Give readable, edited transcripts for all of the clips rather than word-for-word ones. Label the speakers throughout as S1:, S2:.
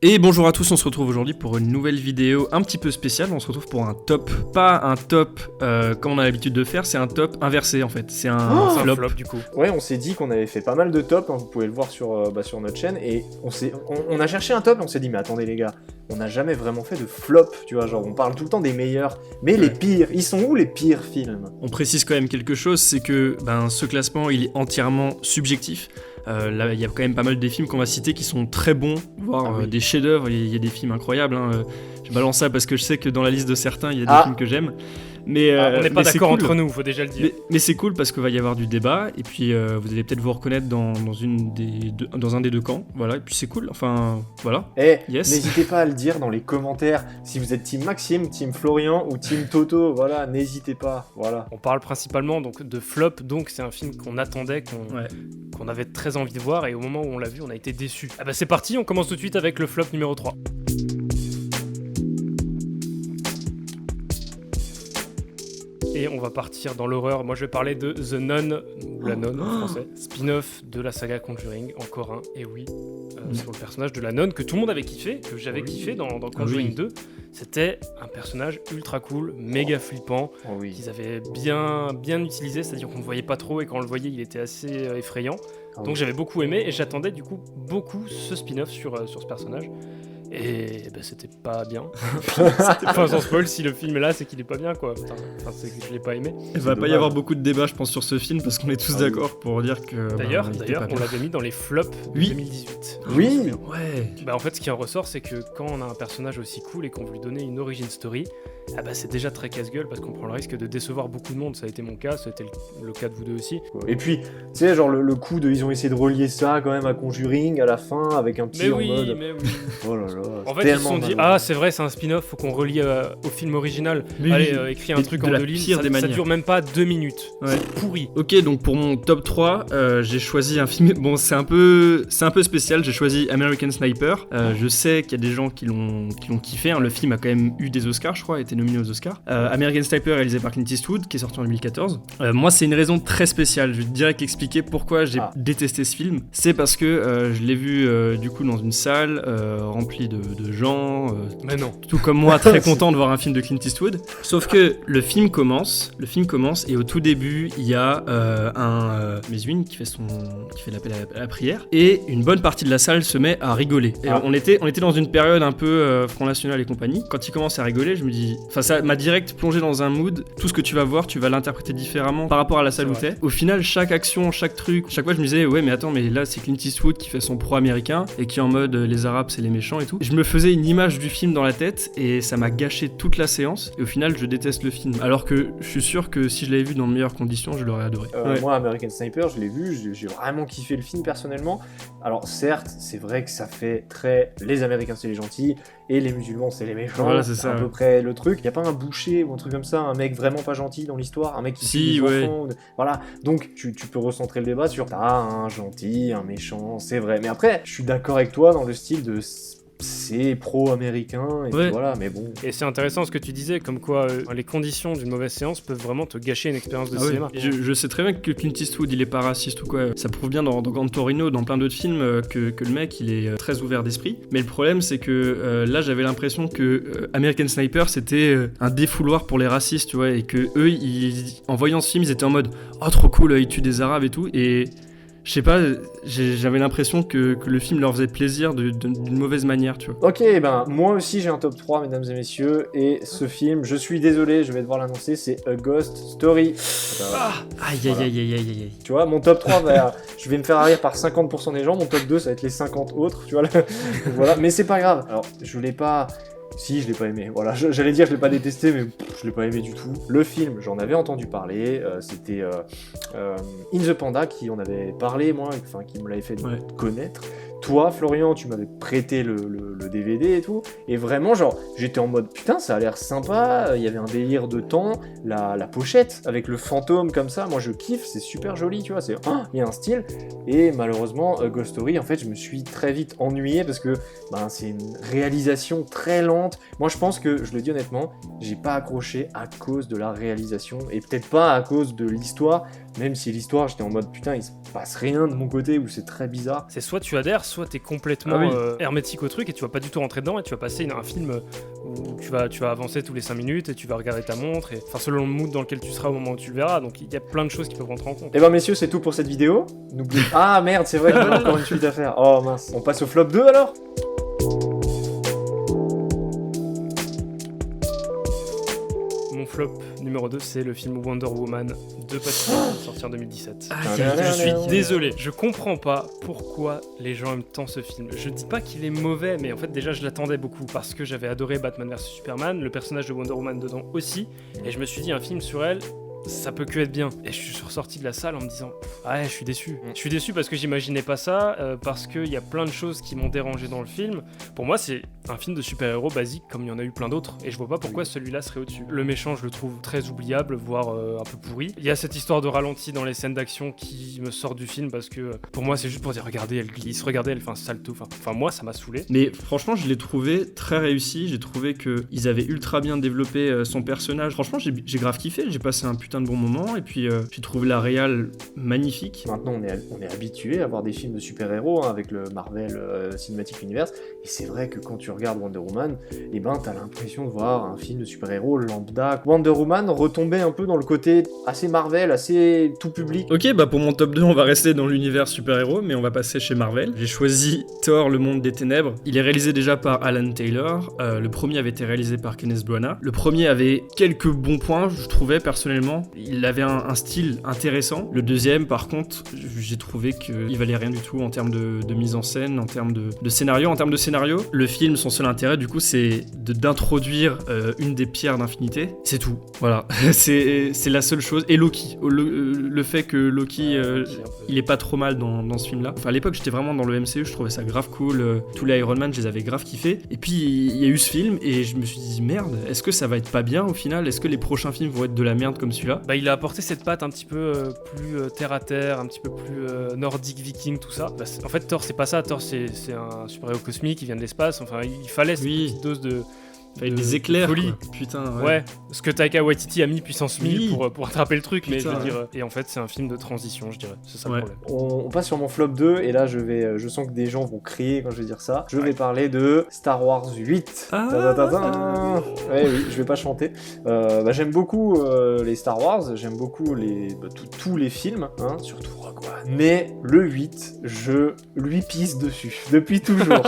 S1: Et bonjour à tous, on se retrouve aujourd'hui pour une nouvelle vidéo un petit peu spéciale. On se retrouve pour un top, pas un top comme on a l'habitude de faire, c'est un top inversé en fait. C'est un flop du coup.
S2: Ouais, on s'est dit qu'on avait fait pas mal de tops, hein, vous pouvez le voir sur notre chaîne, et on a cherché un top et on s'est dit mais attendez les gars, on n'a jamais vraiment fait de flop, tu vois, genre on parle tout le temps des meilleurs, mais les pires, ils sont où les pires films?
S1: On précise quand même quelque chose, c'est que ce classement il est entièrement subjectif. Là, il y a quand même pas mal des films qu'on va citer qui sont très bons, voire des chefs-d'œuvre. Il y a des films incroyables. Je balance ça parce que je sais que dans la liste de certains, il y a des films que j'aime. Mais
S3: on n'est pas d'accord entre nous, faut déjà le dire.
S1: Mais c'est cool parce qu'il va y avoir du débat et puis vous allez peut-être vous reconnaître dans un des deux camps. Voilà, et puis c'est cool. Enfin, voilà.
S2: N'hésitez pas à le dire dans les commentaires si vous êtes team Maxime, team Florian ou team Toto. Voilà, n'hésitez pas. Voilà.
S3: On parle principalement donc de flop, donc c'est un film qu'on attendait, qu'on avait très envie de voir, et au moment où on l'a vu, on a été déçus. Ah bah c'est parti, on commence tout de suite avec le flop numéro 3. Et on va partir dans l'horreur. Moi je vais parler de The Nun, ou La Nonne en français, spin-off de la saga Conjuring, encore un, et oui, sur le personnage de la nonne que tout le monde avait kiffé, que j'avais kiffé dans Conjuring 2. C'était un personnage ultra cool, méga flippant, qu'ils avaient bien utilisé, c'est-à-dire qu'on ne le voyait pas trop, et quand on le voyait il était assez effrayant. Donc j'avais beaucoup aimé, et j'attendais du coup beaucoup ce spin-off sur ce personnage. Et c'était pas bien. Enfin, sans spoil, si le film est là, c'est qu'il est pas bien, quoi. Enfin, c'est que je l'ai pas aimé.
S1: Il va pas y avoir beaucoup de débats, je pense, sur ce film, parce qu'on est tous d'accord pour dire que.
S3: D'ailleurs, on l'avait mis dans les flops de 2018.
S2: Oui.
S1: Ouais.
S3: En fait, ce qui en ressort, c'est que quand on a un personnage aussi cool et qu'on veut lui donner une origin story, c'est déjà très casse-gueule, parce qu'on prend le risque de décevoir beaucoup de monde. Ça a été mon cas, ça a été le cas de vous deux aussi.
S2: Et puis, tu sais, genre le coup de, ils ont essayé de relier ça quand même à Conjuring à la fin, avec un petit mode.
S3: Mais oui.
S2: Oh là là.
S3: En fait, ils se sont dit, c'est vrai, c'est un spin-off, faut qu'on relie au film original. Écris un truc en 2 lignes, ça dure même pas 2 minutes. Ouais. C'est pourri.
S1: Ok, donc pour mon top 3, j'ai choisi un film. Bon, c'est un peu spécial. J'ai choisi American Sniper. Je sais qu'il y a des gens qui l'ont kiffé. Le film a quand même eu des Oscars, je crois, a été nominé aux Oscars. American Sniper, réalisé par Clint Eastwood, qui est sorti en 2014. Moi, c'est une raison très spéciale. Je vais direct expliquer pourquoi j'ai détesté ce film. C'est parce que je l'ai vu du coup dans une salle remplie de gens,
S3: mais non.
S1: Tout comme moi, très content de voir un film de Clint Eastwood. Sauf que le film commence et au tout début, il y a un Mésuine qui fait l'appel à la prière, et une bonne partie de la salle se met à rigoler. Et on était dans une période un peu Front National et compagnie. Quand il commence à rigoler, je me dis, ça m'a direct plongé dans un mood. Tout ce que tu vas voir, tu vas l'interpréter différemment par rapport à la salle où t'es. Au final, chaque action, chaque truc, chaque fois je me disais, ouais mais attends, mais là c'est Clint Eastwood qui fait son pro-américain et qui est en mode les Arabes c'est les méchants et tout. Je me faisais une image du film dans la tête et ça m'a gâché toute la séance, et au final je déteste le film, alors que je suis sûr que si je l'avais vu dans de meilleures conditions je l'aurais adoré.
S2: Moi American Sniper, je l'ai vu, j'ai vraiment kiffé le film personnellement. Alors certes, c'est vrai que ça fait très les Américains c'est les gentils et les musulmans c'est les méchants,
S1: voilà, c'est ça,
S2: à peu près le truc. Y a pas un boucher ou un truc comme ça, un mec vraiment pas gentil dans l'histoire, un mec qui tue des enfants, voilà. Donc tu peux recentrer le débat sur un gentil, un méchant, c'est vrai. Mais après, je suis d'accord avec toi dans le style de c'est pro-américain, et puis voilà, mais bon.
S3: Et c'est intéressant ce que tu disais, comme quoi les conditions d'une mauvaise séance peuvent vraiment te gâcher une expérience de cinéma.
S1: Je sais très bien que Clint Eastwood, il est pas raciste ou quoi. Ça prouve bien dans Gran Torino, dans plein d'autres films, que le mec, il est très ouvert d'esprit. Mais le problème, c'est que là, j'avais l'impression que American Sniper, c'était un défouloir pour les racistes, tu vois, et que eux, en voyant ce film, ils étaient en mode « Oh, trop cool, ils tuent des Arabes et tout », et... Je sais pas, j'avais l'impression que le film leur faisait plaisir d'une mauvaise manière, tu vois.
S2: Ok, moi aussi j'ai un top 3, mesdames et messieurs, et ce film, je suis désolé, je vais devoir l'annoncer, c'est A Ghost Story.
S1: Aïe.
S2: Tu vois, mon top 3, je vais me faire arrière par 50% des gens, mon top 2, ça va être les 50 autres, tu vois. Voilà, mais c'est pas grave. Alors, je l'ai pas... Si, je l'ai pas aimé. Voilà, j'allais dire je l'ai pas détesté, mais je l'ai pas aimé du tout. Le film, j'en avais entendu parler. C'était In the Panda qui en avait parlé, moi, qui me l'avait fait connaître. Toi, Florian, tu m'avais prêté le DVD et tout, et vraiment, genre, j'étais en mode, putain, ça a l'air sympa, il y avait un délire de temps, la pochette, avec le fantôme comme ça, moi je kiffe, c'est super joli, tu vois, il y a un style, et malheureusement, Ghost Story, en fait, je me suis très vite ennuyé, parce que, c'est une réalisation très lente. Moi, je pense que, je le dis honnêtement, j'ai pas accroché à cause de la réalisation, et peut-être pas à cause de l'histoire, même si l'histoire, j'étais en mode putain, il se passe rien de mon côté, ou c'est très bizarre.
S3: C'est soit tu adhères, soit t'es complètement hermétique au truc et tu vas pas du tout rentrer dedans et tu vas passer un film où tu vas avancer tous les 5 minutes et tu vas regarder ta montre, enfin selon le mood dans lequel tu seras au moment où tu le verras, donc il y a plein de choses qui peuvent rentrer en compte.
S2: Et ben messieurs, c'est tout pour cette vidéo. N'oubliez pas. Ah merde, c'est vrai qu'on a encore une suite à faire. Oh mince. On passe au flop 2 alors.
S3: Mon flop numéro 2, c'est le film Wonder Woman de Pattinson, sorti en 2017.
S1: Je suis
S3: Désolé, je comprends pas pourquoi les gens aiment tant ce film. Je dis pas qu'il est mauvais, mais en fait déjà je l'attendais beaucoup parce que j'avais adoré Batman vs Superman, le personnage de Wonder Woman dedans aussi, et je me suis dit un film sur elle, ça peut que être bien. Et je suis ressorti de la salle en me disant ouais, je suis déçu. Je suis déçu parce que j'imaginais pas ça, parce qu'il y a plein de choses qui m'ont dérangé dans le film. Pour moi, c'est un film de super-héros basique comme il y en a eu plein d'autres, et je vois pas pourquoi celui-là serait au-dessus. Le méchant, je le trouve très oubliable, voire un peu pourri. Il y a cette histoire de ralenti dans les scènes d'action qui me sort du film parce que pour moi, c'est juste pour dire regardez, elle glisse, regardez, elle fait un salto. Enfin moi, ça m'a saoulé.
S1: Mais franchement, je l'ai trouvé très réussi. J'ai trouvé qu'ils avaient ultra bien développé son personnage. Franchement, j'ai grave kiffé. J'ai passé un putain de bon moment. Et puis, j'ai trouvé la réal magnifique.
S2: Maintenant, on est habitué à voir des films de super-héros avec le Marvel Cinematic Universe. Et c'est vrai que quand tu regardes Wonder Woman, eh ben, t'as l'impression de voir un film de super-héros lambda. Wonder Woman retombait un peu dans le côté assez Marvel, assez tout public.
S1: Ok, bah pour mon top 2, on va rester dans l'univers super-héros, mais on va passer chez Marvel. J'ai choisi Thor, le monde des ténèbres. Il est réalisé déjà par Alan Taylor. Le premier avait été réalisé par Kenneth Branagh. Le premier avait quelques bons points, je trouvais personnellement. Il avait un style intéressant. Le deuxième, par contre, j'ai trouvé qu'il valait rien du tout en termes de mise en scène, en termes de scénario. En termes de scénario, le film, son seul intérêt, du coup, c'est d'introduire une des pierres d'infinité. C'est tout. Voilà. c'est la seule chose. Et Loki. Le fait que Loki, il est pas trop mal dans ce film-là. Enfin, à l'époque, j'étais vraiment dans le MCU, je trouvais ça grave cool. Tous les Iron Man, je les avais grave kiffés. Et puis, il y a eu ce film, et je me suis dit, merde, est-ce que ça va être pas bien au final? Est-ce que les prochains films vont être de la merde comme celui-là?
S3: Bah, il a apporté cette patte un petit peu plus terre à terre, un petit peu plus nordique, viking, tout ça. Bah, en fait, Thor, c'est pas ça. Thor, c'est un super-héros cosmique qui vient de l'espace. Enfin, il fallait cette petite dose de.
S1: Avec des éclairs,
S3: folie.
S1: Putain,
S3: ouais. Ce que Taika Waititi a mis puissance 1000
S1: Oui.
S3: pour attraper le truc,
S1: Putain,
S3: mais je veux dire. Et en fait, c'est un film de transition, je dirais. C'est ça le problème.
S2: On passe sur mon flop 2, et là, je sens que des gens vont crier quand je vais dire ça. Je vais parler de Star Wars 8. Ouais, oui, je vais pas chanter. J'aime beaucoup les Star Wars, j'aime beaucoup tous les films, hein, surtout Rogue One. Mais le 8, je lui pisse dessus, depuis toujours.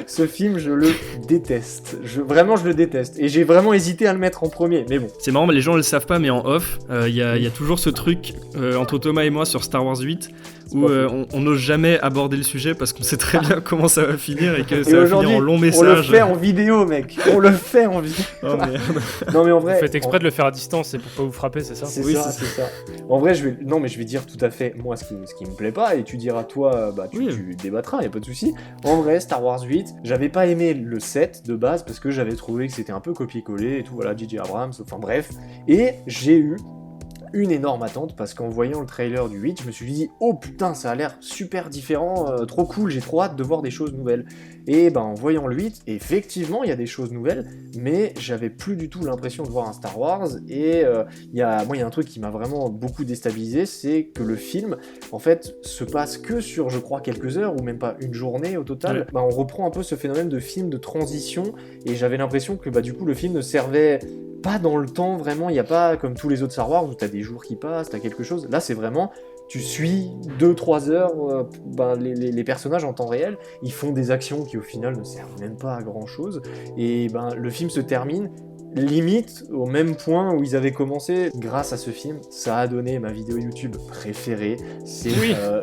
S2: Ce film, je le déteste. Vraiment, je le déteste. Et j'ai vraiment hésité à le mettre en premier, mais bon.
S1: C'est marrant, mais les gens le savent pas, mais en off, il y a toujours ce truc entre Thomas et moi sur Star Wars 8 où on n'ose jamais aborder le sujet parce qu'on sait très bien comment ça va finir et que ça va finir en long message.
S2: On le fait en vidéo, mec. On le fait en vidéo.
S1: Oh merde.
S2: Non, mais en vrai.
S3: Vous faites exprès de le faire à distance, c'est pour pas vous frapper, c'est ça?
S2: C'est
S1: Oui,
S2: ça, c'est ça. En vrai, je vais dire tout à fait moi ce qui me plaît pas, et tu diras toi, tu débattras, y a pas de souci. En vrai, Star Wars 8, j'avais pas aimé le 7 de base parce que j'avais trouvé que c'était un peu copié-collé et tout, voilà, J.J. Abrams, enfin bref. Et j'ai eu une énorme attente parce qu'en voyant le trailer du 8, je me suis dit oh putain, ça a l'air super différent, trop cool, j'ai trop hâte de voir des choses nouvelles. Et en voyant le 8, effectivement il y a des choses nouvelles, mais j'avais plus du tout l'impression de voir un Star Wars. Et il y a un truc qui m'a vraiment beaucoup déstabilisé, c'est que le film en fait se passe que sur, je crois, quelques heures ou même pas une journée au total. On reprend un peu ce phénomène de film de transition, et j'avais l'impression que du coup le film ne servait pas dans le temps vraiment. Il n'y a pas comme tous les autres Star Wars où t'as des jours qui passent, t'as quelque chose. Là c'est vraiment, tu suis 2-3 heures les personnages en temps réel, ils font des actions qui au final ne servent même pas à grand chose, et le film se termine limite au même point où ils avaient commencé. Grâce à ce film, ça a donné ma vidéo YouTube préférée, c'est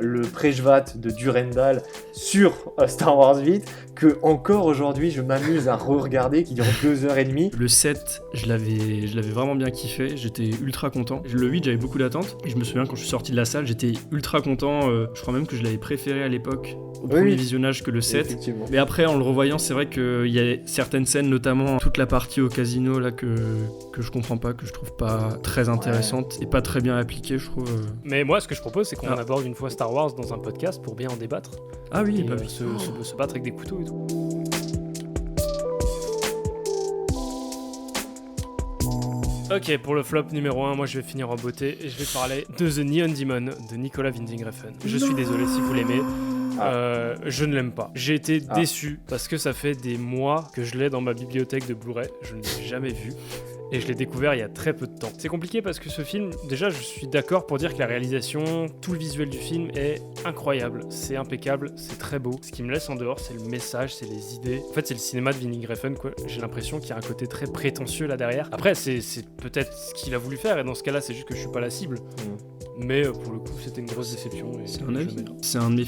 S2: le Prejvat de Durandal sur Star Wars 8, que encore aujourd'hui je m'amuse à re-regarder, qui dure 2h30.
S1: Le 7, je l'avais vraiment bien kiffé, j'étais ultra content. Le 8, j'avais beaucoup d'attentes, et je me souviens quand je suis sorti de la salle, j'étais ultra content. Je crois même que je l'avais préféré à l'époque au premier visionnage que le 7. Mais après, en le revoyant, c'est vrai qu'il y a certaines scènes, notamment toute la partie au casino là que je comprends pas, que je trouve pas très intéressante et pas très bien appliquée, je trouve.
S3: Mais moi, ce que je propose, c'est qu'on aborde une fois Star Wars dans un podcast pour bien en débattre.
S1: Ah oui,
S3: et se battre avec des couteaux et tout. Ok, pour le flop numéro 1, moi je vais finir en beauté et je vais parler de The Neon Demon de Nicolas Winding Refn. Je suis désolé si vous l'aimez. Je ne l'aime pas. J'ai été déçu parce que ça fait des mois que je l'ai dans ma bibliothèque de Blu-ray. Je ne l'ai jamais vu. Et je l'ai découvert il y a très peu de temps. C'est compliqué parce que ce film, déjà je suis d'accord pour dire que la réalisation, tout le visuel du film est incroyable. C'est impeccable, c'est très beau. Ce qui me laisse en dehors, c'est le message, c'est les idées. En fait, c'est le cinéma de Winding Refn, quoi. J'ai l'impression qu'il y a un côté très prétentieux là derrière. Après, c'est peut-être ce qu'il a voulu faire et dans ce cas-là, c'est juste que je suis pas la cible. Mais pour le coup, c'était une grosse déception.
S1: C'est un avis. C'est un de mes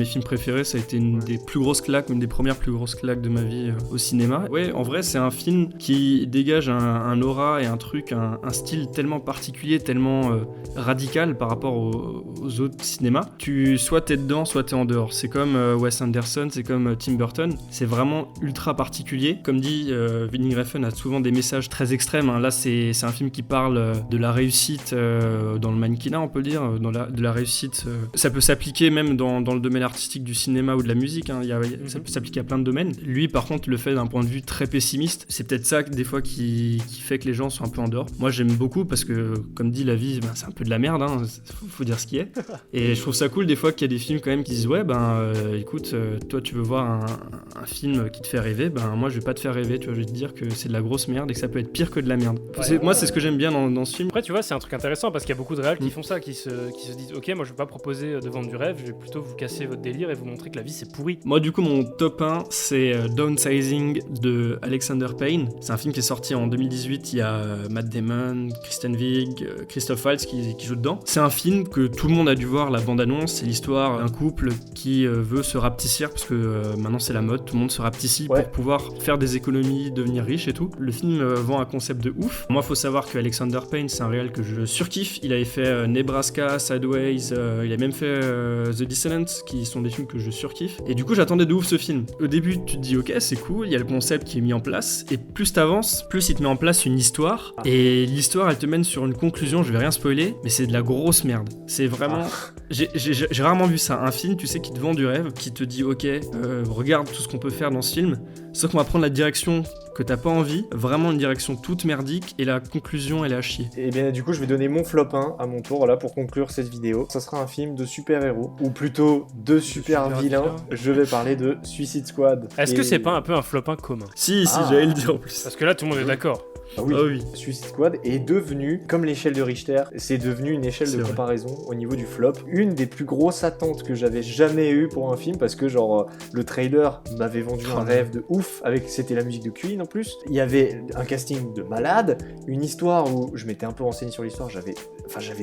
S1: films préférés. Ça a été une des plus grosses claques, une des premières plus grosses claques de ma vie au cinéma. Ouais, en vrai, c'est un film qui dégage un aura et un truc, un style tellement particulier, tellement radical par rapport aux autres cinémas. Soit t'es dedans, soit t'es en dehors. C'est comme Wes Anderson, c'est comme Tim Burton. C'est vraiment ultra particulier. Comme dit, Winding Refn a souvent des messages très extrêmes. Là, c'est un film qui parle de la réussite dans le mannequinat, on peut le dire, de la réussite. Ça peut s'appliquer même dans le domaine artistique du cinéma ou de la musique. Ça peut s'appliquer à plein de domaines. Lui, par contre, le fait d'un point de vue très pessimiste. C'est peut-être ça, des fois, qui fait que les gens sont un peu en dehors. Moi, j'aime beaucoup parce que, comme dit, la vie, c'est un peu de la merde. Faut dire ce qui est. Et je trouve ça cool, des fois, qu'il y a des films quand même qui disent ouais, écoute, toi, tu veux voir un film qui te fait rêver. Moi, je vais pas te faire rêver. Tu vois, je vais te dire que c'est de la grosse merde et que ça peut être pire que de la merde. Moi, c'est ce que j'aime bien dans ce film.
S3: Après, tu vois, c'est un truc intéressant parce qu'il y a beaucoup de réals qui font ça, qui se disent ok, moi je vais pas proposer de vendre du rêve, je vais plutôt vous casser votre délire et vous montrer que la vie c'est pourri.
S1: Moi du coup mon top 1 c'est Downsizing de Alexander Payne. C'est un film qui est sorti en 2018, il y a Matt Damon, Kristen Wiig, Christoph Waltz qui joue dedans. C'est un film que tout le monde a dû voir, la bande-annonce, c'est l'histoire d'un couple qui veut se rapetissir parce que maintenant c'est la mode, tout le monde se rapetissit pour pouvoir faire des économies, devenir riche et tout. Le film vend un concept de ouf. Moi faut savoir que Alexander Payne c'est un réal que je surkiffe, il avait fait Nebraska, Sideways, il a même fait The Descendants, qui sont des films que je surkiffe. Et du coup, j'attendais de ouf ce film. Au début, tu te dis ok, c'est cool, il y a le concept qui est mis en place, et plus t'avances, plus il te met en place une histoire, et l'histoire, elle te mène sur une conclusion, je vais rien spoiler, mais c'est de la grosse merde. C'est vraiment... J'ai rarement vu ça, un film, tu sais, qui te vend du rêve, qui te dit ok, regarde tout ce qu'on peut faire dans ce film, sauf qu'on va prendre la direction que t'as pas envie, vraiment une direction toute merdique, et la conclusion elle est à chier.
S2: Et bien du coup je vais donner mon flop 1 à mon tour, voilà, pour conclure cette vidéo. Ça sera un film de super-héros, ou plutôt de super vilains. Je vais parler de Suicide Squad.
S3: Est-ce que c'est pas un peu un flop 1 commun?
S1: Si, j'allais le dire en plus.
S3: Parce que là tout le monde est d'accord.
S2: Ah oui. Suicide Squad est devenu, comme l'échelle de Richter, c'est devenu une échelle de comparaison au niveau du flop. Une des plus grosses attentes que j'avais jamais eues pour un film, parce que genre le trailer m'avait vendu un rêve de ouf, c'était la musique de Queen en plus. Il y avait un casting de malade, une histoire où je m'étais un peu renseigné sur l'histoire, j'avais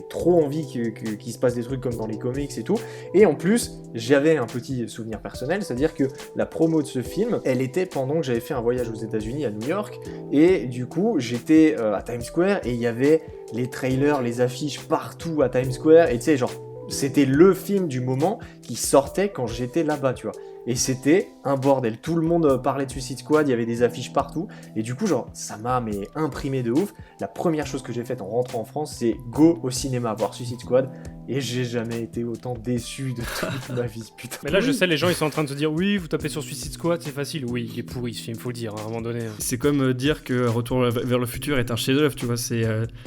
S2: trop envie qu'il se passe des trucs comme dans les comics et tout. Et en plus, j'avais un petit souvenir personnel, c'est-à-dire que la promo de ce film, elle était pendant que j'avais fait un voyage aux États-Unis à New York, et du coup, j'étais à Times Square et il y avait les trailers, les affiches partout à Times Square, et tu sais, genre, c'était le film du moment qui sortait quand j'étais là-bas, tu vois. Et c'était un bordel. Tout le monde parlait de Suicide Squad, il y avait des affiches partout. Et du coup, genre, ça m'a imprimé de ouf. La première chose que j'ai faite en rentrant en France, c'est go au cinéma voir Suicide Squad. Et j'ai jamais été autant déçu de toute ma vie, putain.
S3: Mais là, je sais, les gens, ils sont en train de se dire, oui, vous tapez sur Suicide Squad, c'est facile. Oui, il est pourri ce film, faut le dire, à un moment donné.
S1: C'est comme dire que Retour vers le futur est un chef-d'œuvre, tu vois. C'est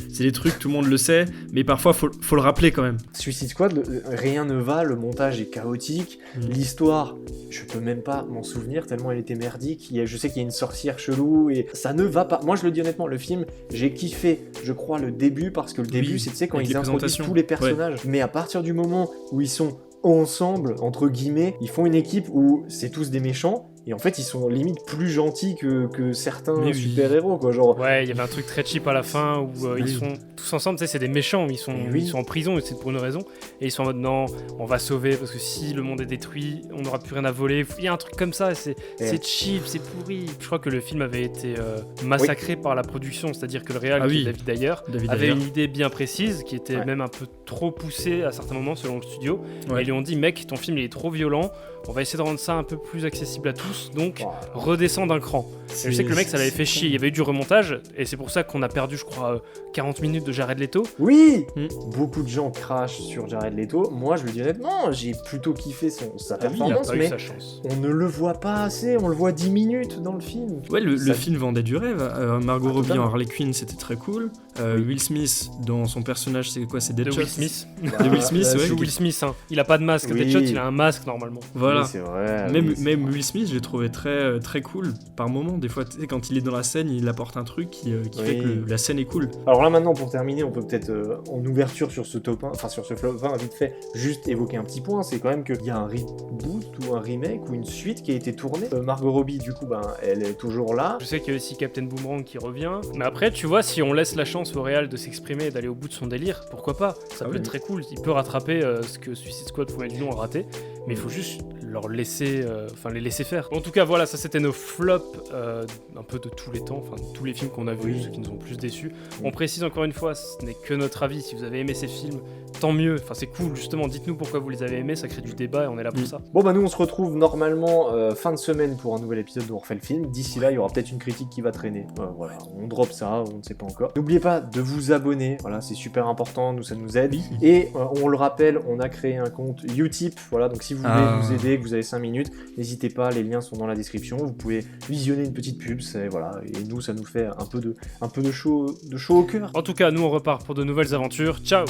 S1: des trucs, tout le monde le sait, mais parfois, faut le rappeler quand même.
S2: Suicide Squad, rien ne va, le montage est chaotique, l'histoire, je peux même pas m'en souvenir tellement elle était merdique. Je sais qu'il y a une sorcière chelou et ça ne va pas. Moi, je le dis honnêtement, le film, j'ai kiffé, je crois, le début, parce que le début, c'est, tu sais, quand ils introduisent tous les personnages. Mais à partir du moment où ils sont ensemble, entre guillemets, ils font une équipe où c'est tous des méchants. Et en fait, ils sont limite plus gentils que certains super-héros, quoi. Genre...
S3: Ouais, il y avait un truc très cheap à la fin où ils sont tous ensemble, tu sais, c'est des méchants, ils sont en prison et c'est pour une raison. Et ils sont en mode non, on va sauver parce que si le monde est détruit, on n'aura plus rien à voler. Il y a un truc comme ça, c'est cheap, c'est pourri. Je crois que le film avait été massacré par la production, c'est-à-dire que le réal, David Ayer, avait une idée bien précise qui était même un peu trop poussée à certains moments selon le studio. Et ils lui ont dit, mec, ton film il est trop violent. On va essayer de rendre ça un peu plus accessible à tous, donc redescends d'un cran. Et je sais que le mec, ça l'avait fait chier. Il y avait eu du remontage, et c'est pour ça qu'on a perdu, je crois, 40 minutes de Jared Leto.
S2: Oui,
S1: Mm.
S2: beaucoup de gens crachent sur Jared Leto. Moi, je le dis honnêtement, j'ai plutôt kiffé sa
S3: Ah oui, il a
S2: performance,
S3: pas eu
S2: mais
S3: sa chance.
S2: on ne le voit pas assez. On le voit 10 minutes dans le film.
S1: Ouais, le
S2: Ça-
S1: film vendait du rêve. Margot Robbie
S2: totalement.
S1: en Harley Quinn, c'était très cool. Will Smith, dans son personnage, c'est quoi? C'est
S3: De
S1: Deadshot.
S3: Will Smith.
S1: De Will Smith,
S2: Bah,
S1: ouais.
S3: Il joue Will Smith, hein. Il a pas de masque.
S2: Oui.
S3: Deadshot, il a un masque normalement.
S1: Voilà.
S2: Oui, c'est vrai.
S1: Même,
S2: oui, c'est
S1: même
S2: vrai.
S1: Will Smith, je l'ai trouvé très, très cool par moment. Des fois, tu sais, quand il est dans la scène, il apporte un truc qui fait que la scène est cool.
S2: Alors là maintenant pour terminer, on peut peut-être en ouverture sur ce top 1, enfin sur ce flop 20 vite fait, juste évoquer un petit point, c'est quand même qu'il y a un reboot ou un remake ou une suite qui a été tournée. Margot Robbie du coup elle est toujours là.
S3: Je sais qu'il y a aussi Captain Boomerang qui revient. Mais après, tu vois, si on laisse la chance au réal de s'exprimer et d'aller au bout de son délire, pourquoi pas? Ça
S1: Ah
S3: peut
S1: oui.
S3: être très cool. Il peut rattraper ce que Suicide Squad Fumée du Lion a raté. Mais il faut juste leur laisser, les laisser faire. En tout cas, voilà, ça c'était nos flops un peu de tous les temps, enfin de tous les films qu'on a vus,
S2: Oui.
S3: ceux qui nous ont plus déçus. On précise encore une fois, ce n'est que notre avis. Si vous avez aimé ces films, tant mieux. Enfin, c'est cool, justement. Dites-nous pourquoi vous les avez aimés, ça crée du débat et on est là pour ça.
S2: Bon bah nous on se retrouve normalement fin de semaine pour un nouvel épisode où on refait le film. D'ici là il y aura peut-être une critique qui va traîner. Voilà, on drop ça, on ne sait pas encore. N'oubliez pas de vous abonner, voilà c'est super important, nous ça nous aide. Et on le rappelle, on a créé un compte Utip, voilà donc si vous voulez nous aider, que vous avez 5 minutes, n'hésitez pas, les liens sont dans la description. Vous pouvez visionner une petite pub, voilà, et nous ça nous fait un peu de chaud au cœur.
S3: En tout cas, nous on repart pour de nouvelles aventures. Ciao!